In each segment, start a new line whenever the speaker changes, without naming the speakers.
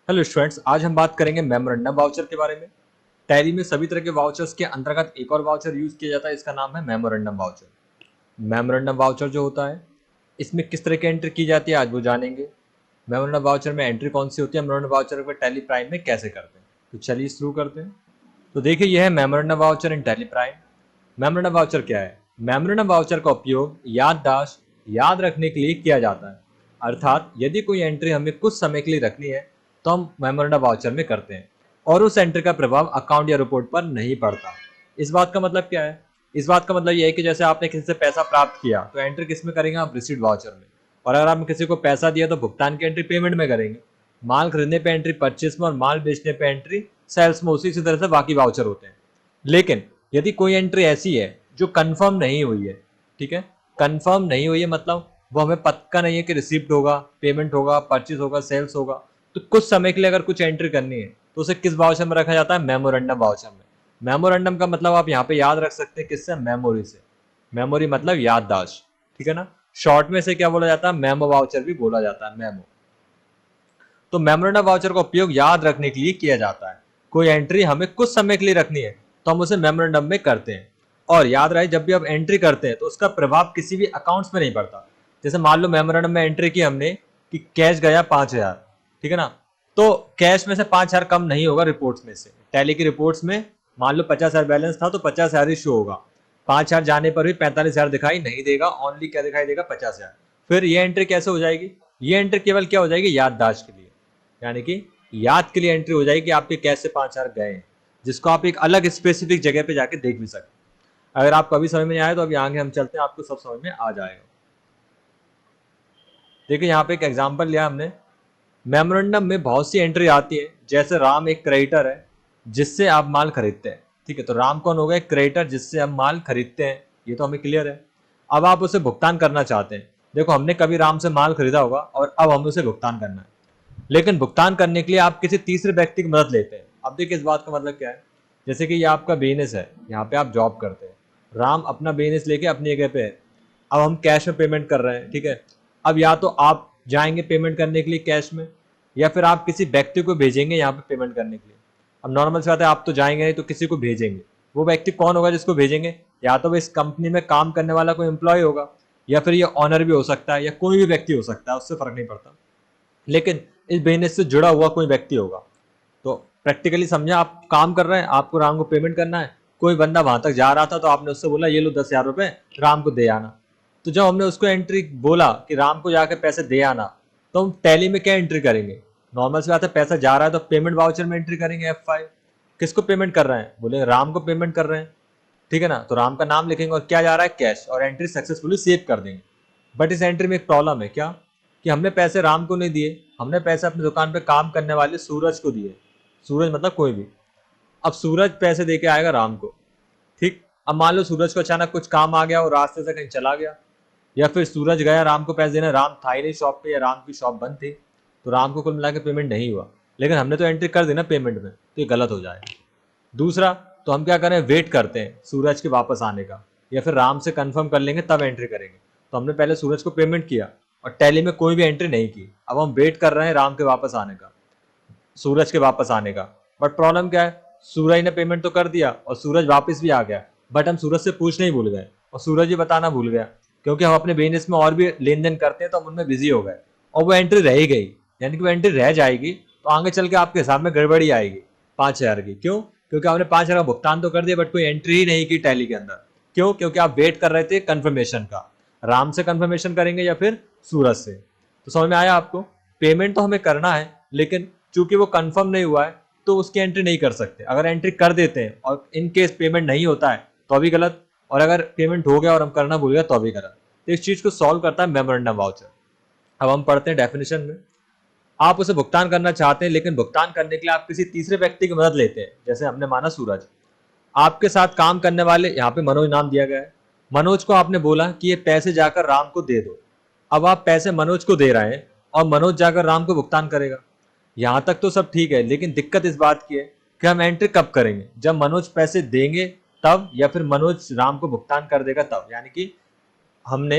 Hello students, आज हम बात करेंगे मेमोरेंडम वाउचर के बारे में। टैली में सभी तरह के वाउचर्स के अंतर्गत एक और वाउचर यूज किया जाता है, इसका नाम है मेमोरेंडम वाउचर। मेमोरेंडम वाउचर जो होता है, इसमें किस तरह की एंट्री की जाती है आज वो जानेंगे। मेमोरेंडम वाउचर में एंट्री कौन सी होती है, मेमोरेंडम वाउचर को टैली प्राइम में कैसे करते हैं, तो चलिए शुरू करते हैं। तो देखिए, यह है मेमोरेंडम वाउचर इन टैली प्राइम। मेमोरेंडम वाउचर क्या है? मेमोरेंडम वाउचर का उपयोग याददाश्त याद रखने के लिए किया जाता है। अर्थात यदि कोई एंट्री हमें कुछ समय के लिए रखनी है तो हम मेमोरेंडम वाउचर में करते हैं और उस एंट्री का प्रभाव अकाउंट या रिपोर्ट पर नहीं पड़ता। इस बात का मतलब क्या है? इस बात का मतलब यह है कि जैसे आपने किसी से पैसा प्राप्त किया तो एंट्री किस में करेंगे आप? रिसीट वाउचर में। और अगर आपने किसी को पैसा दिया तो भुगतान की एंट्री पेमेंट में करेंगे। माल खरीदने पे एंट्री परचेस में और माल बेचने पे एंट्री सेल्स में। उसी तरह से बाकी वाउचर होते हैं। लेकिन यदि कोई एंट्री ऐसी है जो कंफर्म नहीं हुई है, ठीक है, कंफर्म नहीं हुई है मतलब वो हमें पक्का नहीं है कि रिसिप्ट होगा, पेमेंट होगा, परचेज होगा, सेल्स होगा, तो कुछ समय के लिए अगर कुछ एंट्री करनी है तो उसे किस वाउचर में रखा जाता है? मेमोरेंडम वाउचर में। मेमोरेंडम का मतलब आप यहाँ पे याद रख सकते हैं किससे? मेमोरी से। मेमोरी मतलब याददाश्त, ठीक है ना। शॉर्ट में से क्या बोला जाता है? मेमो वाउचर भी बोला जाता है, मेमो। तो मेमोरेंडम वाउचर का उपयोग याद रखने के लिए किया जाता है। कोई एंट्री हमें कुछ समय के लिए रखनी है तो हम उसे मेमोरेंडम में करते हैं। और याद रहे, जब भी आप एंट्री करते हैं तो उसका प्रभाव किसी भी अकाउंट्स में नहीं पड़ता। जैसे मान लो मेमोरेंडम में एंट्री की हमने कि कैश गया 5,000, ठीक है ना, तो कैश में से 5,000 कम नहीं होगा रिपोर्ट्स में से। टैली की रिपोर्ट्स में मान लो 50,000 बैलेंस था तो 50,000 ही शो होगा। 5,000 जाने पर भी 45,000 दिखाई नहीं देगा, ओनली क्या दिखाई देगा? 50,000। फिर ये एंट्री कैसे हो जाएगी? ये एंट्री केवल क्या हो जाएगी? याददाश्त के लिए, यानी कि याद के लिए एंट्री हो जाएगी आपके कैश से 5,000 गए हैं, जिसको आप एक अलग स्पेसिफिक जगह पे जाके देख भी सकते हैं। अगर आपको अभी समझ में नहीं आया तो अभी आगे हम चलते हैं, आपको सब समझ में आ जाएगा। देखिए, यहाँ पे एक एग्जांपल लिया हमने। मेमोरेंडम में बहुत सी एंट्री आती है, जैसे राम एक क्रेडिटर है जिससे आप माल खरीदते हैं, ठीक है। तो राम कौन हो गया? क्रेडिटर जिससे हम माल खरीदते हैं, ये तो हमें क्लियर है। अब आप उसे भुगतान करना चाहते हैं। देखो, हमने कभी राम से माल खरीदा होगा और अब हमें उसे भुगतान करना है, लेकिन भुगतान करने के लिए आप किसी तीसरे व्यक्ति की मदद लेते हैं। अब देखिए, इस बात का मतलब क्या है। जैसे कि ये आपका बिजनेस है, यहाँ पे आप जॉब करते हैं, राम अपना बिजनेस लेके अपनी जगह पे है। अब हम कैश में पेमेंट कर रहे हैं, ठीक है। अब या तो आप जाएंगे पेमेंट करने के लिए कैश में, या फिर आप किसी व्यक्ति को भेजेंगे यहाँ पे पेमेंट करने के लिए। अब नॉर्मल सी बात है, आप तो जाएंगे नहीं तो किसी को भेजेंगे। वो व्यक्ति कौन होगा जिसको भेजेंगे? या तो वो इस कंपनी में काम करने वाला कोई एम्प्लॉय होगा, या फिर ये ऑनर भी हो सकता है, या कोई भी व्यक्ति हो सकता है, उससे फर्क नहीं पड़ता। लेकिन इस बिजनेस से जुड़ा हुआ कोई व्यक्ति होगा। तो प्रैक्टिकली समझा, आप काम कर रहे हैं, आपको राम को पेमेंट करना है। कोई बंदा वहां तक जा रहा था तो आपने उससे बोला ये लो 10,000 रुपए, राम को दे आना। तो जब हमने उसको एंट्री बोला कि राम को जाकर पैसे दे आना, तो हम टैली में क्या एंट्री करेंगे? नॉर्मल सी बात है, पैसा जा रहा है तो पेमेंट वाउचर में एंट्री करेंगे F5। किसको पेमेंट कर रहे हैं? बोले राम को पेमेंट कर रहे हैं, ठीक है ना। तो राम का नाम लिखेंगे और क्या जा रहा है? कैश, और एंट्री सक्सेसफुली सेव कर देंगे। बट इस एंट्री में एक प्रॉब्लम है। क्या? कि हमने पैसे राम को नहीं दिए, हमने पैसे अपनी दुकान पे काम करने वाले सूरज को दिए। सूरज मतलब कोई भी। अब सूरज पैसे दे के आएगा राम को, ठीक। अब मान लो सूरज को अचानक कुछ काम आ गया और रास्ते से कहीं चला गया, या फिर सूरज गया राम को पैसे देने, राम था ही नहीं शॉप पे, या राम की शॉप बंद थी, तो राम को कुल मिला के पेमेंट नहीं हुआ। लेकिन हमने तो एंट्री कर दी ना पेमेंट में, तो ये गलत हो जाएगा। दूसरा, तो हम क्या करें? वेट करते हैं सूरज के वापस आने का, या फिर राम से कंफर्म कर लेंगे तब एंट्री करेंगे। तो हमने पहले सूरज को पेमेंट किया और टैली में कोई भी एंट्री नहीं की। अब हम वेट कर रहे हैं राम के वापस आने का, सूरज के वापस आने का। बट प्रॉब्लम क्या है? सूरज ने पेमेंट तो कर दिया और सूरज वापस भी आ गया, बट हम सूरज से पूछने ही भूल गए और सूरज ही बताना भूल गया, क्योंकि हम अपने बिजनेस में और भी लेन देन करते हैं तो हम उनमें बिजी हो गए और वो एंट्री रह ही गई। यानी कि वो एंट्री रह जाएगी तो आगे चल के आपके हिसाब में गड़बड़ी आएगी 5,000 की। क्यों? क्योंकि आपने 5,000 का भुगतान तो कर दिया बट कोई एंट्री ही नहीं की टैली के अंदर। क्यों? क्योंकि आप वेट कर रहे थे कंफर्मेशन का, राम से कंफर्मेशन करेंगे या फिर सूरज से। तो समझ में आया आपको? पेमेंट तो हमें करना है, लेकिन चूंकि वो कंफर्म नहीं हुआ है तो उसकी एंट्री नहीं कर सकते। अगर एंट्री कर देते हैं और इन केस पेमेंट नहीं होता है तो अभी गलत, और अगर पेमेंट हो गया और हम करना भूल गए तो अभी गलत। तो इस चीज को सॉल्व करता है मेमोरेंडम वाउचर। अब हम पढ़ते हैं डेफिनेशन में। आप उसे भुगतान करना चाहते हैं, लेकिन भुगतान करने के लिए आप किसी तीसरे व्यक्ति की मदद लेते हैं। जैसे हमने माना सूरज, आपके साथ काम करने वाले, यहाँ पे मनोज नाम दिया गया है, मनोज को आपने बोला कि ये पैसे जाकर राम को दे दो। अब आप पैसे मनोज को दे रहे हैं और मनोज जाकर राम को भुगतान करेगा। यहां तक तो सब ठीक है, लेकिन दिक्कत इस बात की है कि हम एंट्री कब करेंगे? जब मनोज पैसे देंगे तब, या फिर मनोज राम को भुगतान कर देगा तब। यानी कि हमने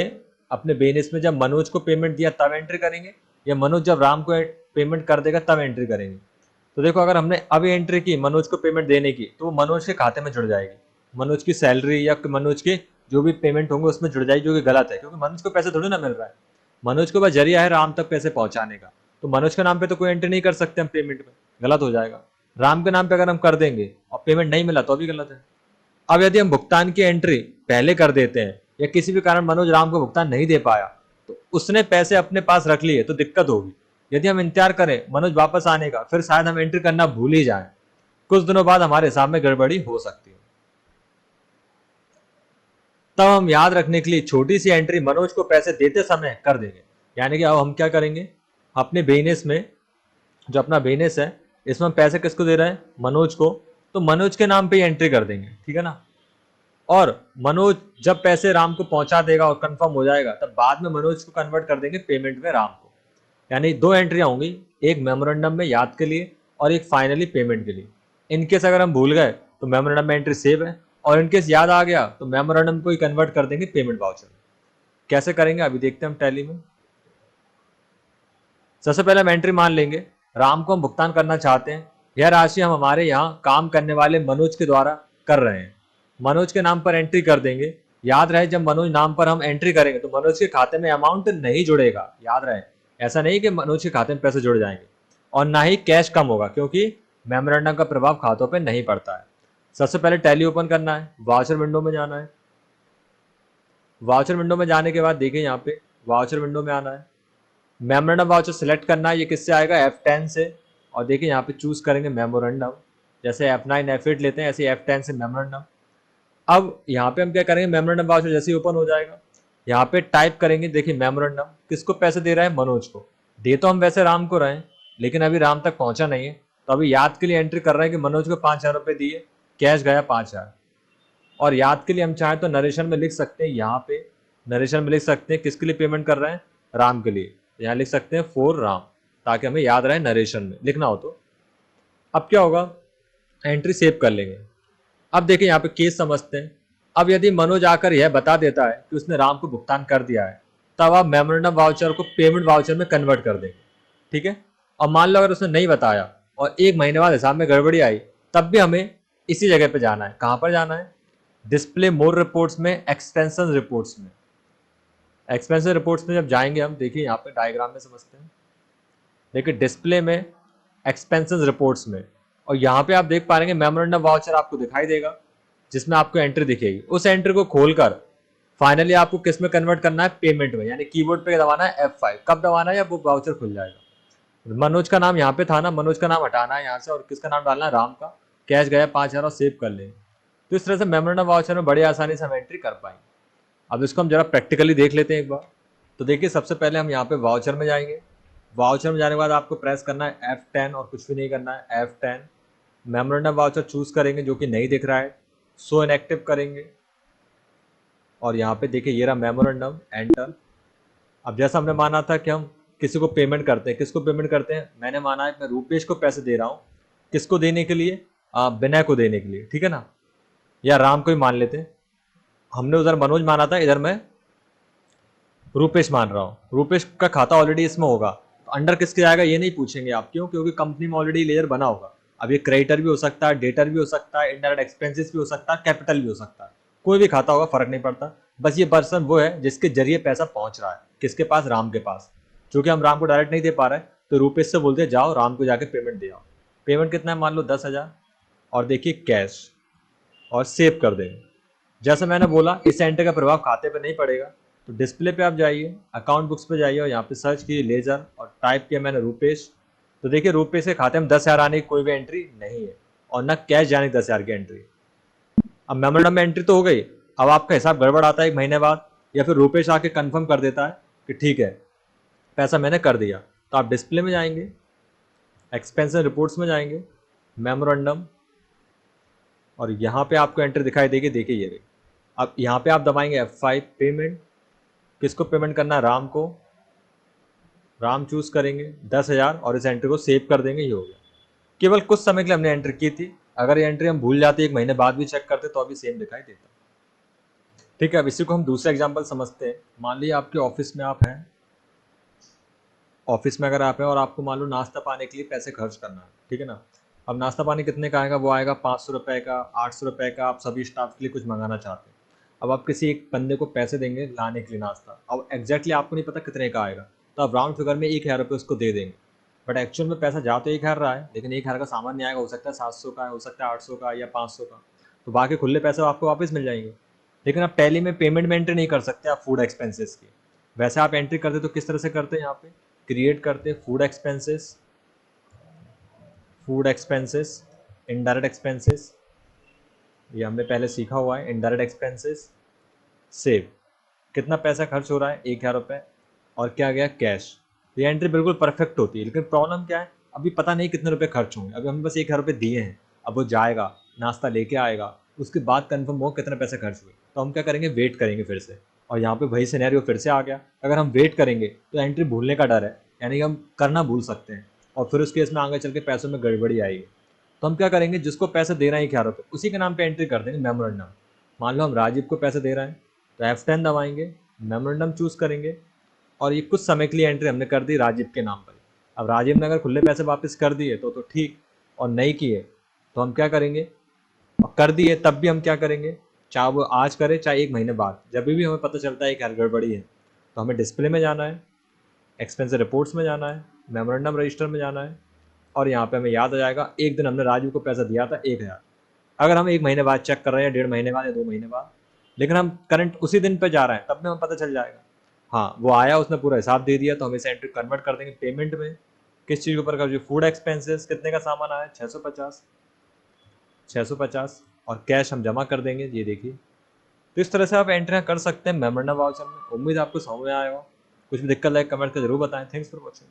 अपने बिजनेस में जब मनोज को पेमेंट दिया तब एंट्री करेंगे, या मनोज जब राम को पेमेंट कर देगा तब एंट्री करेंगे। तो देखो अगर हमने अभी एंट्री की मनोज को पेमेंट देने की, तो वो मनोज के खाते में जुड़ जाएगी, मनोज की सैलरी या मनोज के जो भी पेमेंट होंगे उसमें जुड़ जाएगी, जो कि गलत है, क्योंकि मनोज को पैसे थोड़ी ना मिल रहा है, मनोज को बस जरिया है राम तक पैसे पहुंचाने का। तो मनोज के नाम पे तो कोई एंट्री नहीं कर सकते हम पेमेंट में, गलत हो जाएगा। राम के नाम पे अगर हम कर देंगे और पेमेंट नहीं मिला तो भी गलत है। अब यदि हम भुगतान की एंट्री पहले कर देते हैं या किसी भी कारण मनोज राम को भुगतान नहीं दे पाया, तो उसने पैसे अपने पास रख लिए तो दिक्कत होगी। यदि हम इंतजार करें मनोज वापस आने का, फिर शायद हम एंट्री करना भूल ही जाएं, कुछ दिनों बाद हमारे हिसाब में गड़बड़ी हो सकती है। तब हम याद रखने के लिए छोटी सी एंट्री मनोज को पैसे देते समय कर देंगे। यानी कि अब हम क्या करेंगे, अपने बिजनेस में, जो अपना बिजनेस है इसमें हम पैसे किसको दे रहे हैं, मनोज को, तो मनोज के नाम पे ही एंट्री कर देंगे, ठीक है ना। और मनोज जब पैसे राम को पहुंचा देगा और कंफर्म हो जाएगा, तब बाद में मनोज को कन्वर्ट कर देंगे पेमेंट में राम को। यानी दो एंट्रियां होंगी, एक मेमोरेंडम में याद के लिए और एक फाइनली पेमेंट के लिए। इनकेस अगर हम भूल गए तो मेमोरेंडम में एंट्री सेव है, और इनकेस याद आ गया तो मेमोरेंडम को ही कन्वर्ट कर देंगे पेमेंट वाउचर में। कैसे करेंगे अभी देखते हैं हम टैली में। सबसे पहले हम एंट्री मान लेंगे, राम को हम भुगतान करना चाहते हैं, यह राशि हम हमारे यहाँ काम करने वाले मनोज के द्वारा कर रहे हैं। मनोज के नाम पर एंट्री कर देंगे। याद रहे जब मनोज नाम पर हम एंट्री करेंगे तो मनोज के खाते में अमाउंट नहीं जुड़ेगा, याद रहे, ऐसा नहीं कि मनोज के खाते में पैसे जुड़ जाएंगे, और ना ही कैश कम होगा, क्योंकि मेमोरेंडम का प्रभाव खातों पर नहीं पड़ता है। सबसे पहले टैली ओपन करना है, वाउचर विंडो में जाना है। वाउचर विंडो में जाने के बाद देखिए यहाँ पे वाउचर विंडो में आना है, मेमोरेंडम वाउचर सिलेक्ट करना है। ये किससे आएगा, F10 से, और देखिए यहाँ पे चूज करेंगे मेमोरेंडम। जैसे F9 F8 लेते हैं ऐसे F10 से मेमोरेंडम। अब यहाँ पे हम क्या करेंगे, मेमोरेंडम वाउचर जैसे ही ओपन हो जाएगा यहाँ पे टाइप करेंगे, देखिए मेमोरेंडम किसको पैसे दे रहा है, मनोज को। दे तो हम वैसे राम को रहे हैं, लेकिन अभी राम तक पहुंचा नहीं है, तो अभी याद के लिए एंट्री कर रहे हैं कि मनोज को 5,000 रुपये दिए, कैश गया 5,000। और याद के लिए हम चाहें तो नरेशन में लिख सकते हैं, यहाँ पे नरेशन में लिख सकते हैं किसके लिए पेमेंट कर रहे हैं, राम के लिए। यहाँ लिख सकते हैं फॉर राम, ताकि हमें याद रहे नरेशन में लिखना हो तो। अब क्या होगा, एंट्री सेव कर लेंगे। अब देखिए यहाँ पे केस समझते हैं। अब यदि मनोज आकर यह बता देता है कि उसने राम को भुगतान कर दिया है, तब आप मेमोरेंडम वाउचर को पेमेंट वाउचर में कन्वर्ट कर देंगे, ठीक है। और मान लो अगर उसने नहीं बताया और 1 महीने बाद हिसाब में गड़बड़ी आई, तब भी हमें इसी जगह पे जाना है। कहाँ पर जाना है, डिस्प्ले मोर रिपोर्ट्स में, एक्सपेंशन रिपोर्ट्स में। एक्सपेंशन रिपोर्ट्स में जब जाएंगे हम, देखिए यहाँ पे डायग्राम में समझते हैं। देखिए डिस्प्ले में, एक्सपेंशन रिपोर्ट्स में, और यहाँ पे आप देख पा रहे हैं मेमोरेंडम वाउचर आपको दिखाई देगा, जिसमें आपको एंट्री दिखेगी। उस एंट्री को खोलकर फाइनली आपको किस में कन्वर्ट करना है, पेमेंट में। यानी कीबोर्ड पे दबाना है F5। कब दबाना है, या वो वाउचर खुल जाएगा। मनोज का नाम यहाँ पे था ना, मनोज का नाम हटाना है यहाँ से, और किसका नाम डालना है, राम का। कैश गया 5,000 और सेव कर लेंगे। तो इस तरह से मेमोरेंडम वाउचर में बड़ी आसानी से हम एंट्री कर पाएंगे। अब इसको हम जरा प्रैक्टिकली देख लेते हैं एक बार। तो देखिए सबसे पहले हम यहाँ पे वाउचर में जाएंगे। वाउचर में जाने के बाद आपको प्रेस करना है F10 और कुछ भी नहीं करना है, F10। मेमोरेंडम वाउचर चूज करेंगे जो कि नहीं दिख रहा है, सो इनएक्टिव करेंगे, और यहाँ पे देखिए ये रहा मेमोरेंडम, एंटर। अब जैसा हमने माना था कि हम किसी को पेमेंट करते हैं, किसको पेमेंट करते हैं, मैंने माना है मैं रूपेश को पैसे दे रहा हूँ। किसको देने के लिए, विनय को देने के लिए, ठीक है ना, या राम को ही मान लेते हैं। हमने उधर मनोज माना था, इधर मैं रूपेश मान रहा हूँ। रूपेश का खाता ऑलरेडी इसमें होगा, तो अंडर किसके जाएगा ये नहीं पूछेंगे आप, क्यों, क्योंकि कंपनी में ऑलरेडी लेजर बना होगा। अब ये क्रेडिटर भी हो सकता है, डेटर भी हो सकता है, इनडायरेक्ट एक्सपेंसेस भी हो सकता है, कैपिटल भी हो सकता है, कोई भी खाता होगा, फर्क नहीं पड़ता। बस ये पर्सन वो है जिसके जरिए पैसा पहुंच रहा है, किसके पास, राम के पास। क्योंकि हम राम को डायरेक्ट नहीं दे पा रहे, तो रूपेश से बोलते जाओ राम को जाके पेमेंट दे आओ। पेमेंट कितना है, मान लो 10,000, और देखिए कैश, और सेव कर देंगे। जैसे मैंने बोला इस एंट्री का प्रभाव खाते पे नहीं पड़ेगा। तो डिस्प्ले पे आप जाइए, अकाउंट बुक्स पे जाइए, और यहाँ पे सर्च कीजिए लेजर, और टाइप किया मैंने रूपेश। तो देखिए रूपेश के खाते में 10,000 आने की कोई भी एंट्री नहीं है, और न कैश जाने की 10,000 की एंट्री। अब मेमोरेंडम में एंट्री तो हो गई, अब आपका हिसाब गड़बड़ आता है 1 महीने बाद, या फिर रूपेश आके कंफर्म कर देता है कि ठीक है पैसा मैंने कर दिया। तो आप डिस्प्ले में जाएंगे, एक्सपेंशन रिपोर्ट्स में जाएंगे, मेमोरेंडम, और यहाँ पे आपको एंट्री दिखाई देगी, देखिए ये रही। अब यहाँ पे आप दबाएंगे F5, पेमेंट। किसको पेमेंट करना है, राम को। राम चूज करेंगे 10,000, और इस एंट्री को सेव कर देंगे, ये हो गया। केवल कुछ समय के लिए हमने एंट्री की थी, अगर ये एंट्री हम भूल जाते 1 महीने बाद भी चेक करते तो अभी सेम दिखाई देता। ठीक है, अब इसी को हम दूसरा एग्जाम्पल समझते हैं। मान लीजिए आपके ऑफिस में आप हैं, ऑफिस में अगर आप हैं और आपको मान लो नाश्ता पाने के लिए पैसे खर्च करना है, ठीक है ना। अब नाश्ता पानी कितने का आएगा, वो आएगा 500 रुपये का, 800 रुपये का। आप सभी स्टाफ के लिए कुछ मंगाना चाहते हैं। अब आप किसी एक बंदे को पैसे देंगे लाने के लिए नाश्ता, अब एग्जैक्टली आपको नहीं पता कितने का आएगा, तो आप राउंड फिगर में 1,000 रुपये उसको दे देंगे। बट एक्चुअल में पैसा जा तो 1,000 रहा है, लेकिन 1,000 का सामान नहीं आएगा, हो सकता है 700 का, हो सकता है 800 का या 500 का। तो बाकी खुले पैसे आपको वापस मिल जाएंगे। लेकिन आप टैली में पेमेंट में एंट्री नहीं कर सकते आप फूड एक्सपेंसेस की। वैसे आप एंट्री करते तो किस तरह से करते हैं, यहाँ पे क्रिएट करते फूड एक्सपेंसेस, इनडायरेक्ट एक्सपेंसेस, ये हमने पहले सीखा हुआ है। इनडायरेक्ट एक्सपेंसेस, सेव, कितना पैसा खर्च हो रहा है 1,000 रुपये, और क्या गया कैश। ये एंट्री बिल्कुल परफेक्ट होती है। लेकिन प्रॉब्लम क्या है, अभी पता नहीं कितने रुपए खर्च होंगे। अभी हमें बस 1,000 रुपये दिए हैं, अब वो जाएगा नाश्ता लेके आएगा, उसके बाद कंफर्म हो कितने पैसे खर्च हुए। तो हम क्या करेंगे, वेट करेंगे फिर से। और यहाँ पे वही सिनेरियो फिर से आ गया। अगर हम वेट करेंगे तो एंट्री भूलने का डर है, यानी कि हम करना भूल सकते हैं, और फिर उस केस में आगे चल के पैसों में गड़बड़ी आएगी। तो हम क्या करेंगे, जिसको पैसे दे रहे हैं 1,000 रुपये, उसी के नाम पे एंट्री कर देंगे मेमोरेंडम। मान लो हम राजीव को पैसे दे रहे हैं, तो F10 दबाएंगे, मेमोरेंडम चूज करेंगे, और ये कुछ समय के लिए एंट्री हमने कर दी राजीव के नाम पर। अब राजीव ने अगर खुले पैसे वापस कर दिए तो ठीक, और नहीं किए तो हम क्या करेंगे, और कर दिए तब भी हम क्या करेंगे, चाहे वो आज करे चाहे 1 महीने बाद, जब भी हमें पता चलता है कि यार गड़बड़ी है, तो हमें डिस्प्ले में जाना है, एक्सपेंस रिपोर्ट्स में जाना है, मेमोरेंडम रजिस्टर में जाना है, और यहाँ पे हमें याद आ जाएगा एक दिन हमने राजू को पैसा दिया था 1,000। अगर हम 1 महीने बाद चेक कर रहे हैं, 1.5 महीने बाद या 2 महीने बाद, लेकिन हम करंट उसी दिन पे जा रहे हैं, तब में हमें पता चल जाएगा हाँ वो आया, उसने पूरा हिसाब दे दिया, तो हम इसे एंट्री कन्वर्ट कर देंगे पेमेंट में। किस चीज़ के ऊपर कर, जो फूड एक्सपेंसेस, कितने का सामान आया, 650, और कैश हम जमा कर देंगे, ये देखिए। तो इस तरह से आप एंट्रियाँ कर सकते हैं मेमोरेंडम वाउचर में। उम्मीद आपको समझ में आएगा। कुछ भी दिक्कत लगे कमेंट कर जरूर बताएं। Thanks for watching.